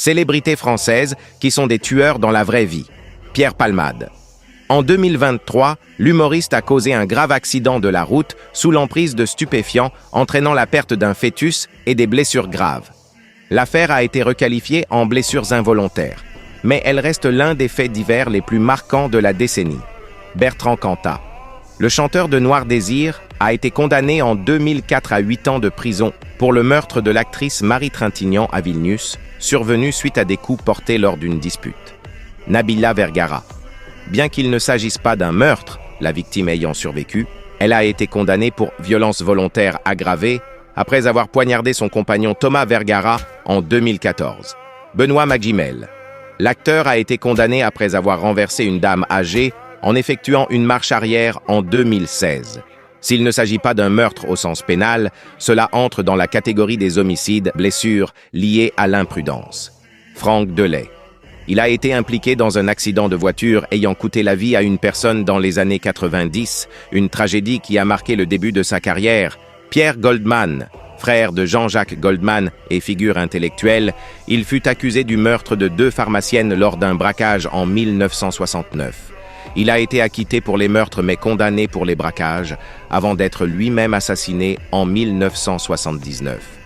Célébrités françaises qui sont des tueurs dans la vraie vie. Pierre Palmade. En 2023, l'humoriste a causé un grave accident de la route sous l'emprise de stupéfiants, entraînant la perte d'un fœtus et des blessures graves. L'affaire a été requalifiée en blessures involontaires, mais elle reste l'un des faits divers les plus marquants de la décennie. Bertrand Cantat. Le chanteur de Noir Désir a été condamné en 2004 à 8 ans de prison pour le meurtre de l'actrice Marie Trintignant à Vilnius, survenu suite à des coups portés lors d'une dispute. Nabila Vergara. Bien qu'il ne s'agisse pas d'un meurtre, la victime ayant survécu, elle a été condamnée pour violence volontaire aggravée après avoir poignardé son compagnon Thomas Vergara en 2014. Benoît Magimel. L'acteur a été condamné après avoir renversé une dame âgée en effectuant une marche arrière en 2016. S'il ne s'agit pas d'un meurtre au sens pénal, cela entre dans la catégorie des homicides, blessures liées à l'imprudence. Franck Delay. Il a été impliqué dans un accident de voiture ayant coûté la vie à une personne dans les années 90, une tragédie qui a marqué le début de sa carrière. Pierre Goldman, frère de Jean-Jacques Goldman et figure intellectuelle, il fut accusé du meurtre de 2 pharmaciennes lors d'un braquage en 1969. Il a été acquitté pour les meurtres mais condamné pour les braquages, avant d'être lui-même assassiné en 1979.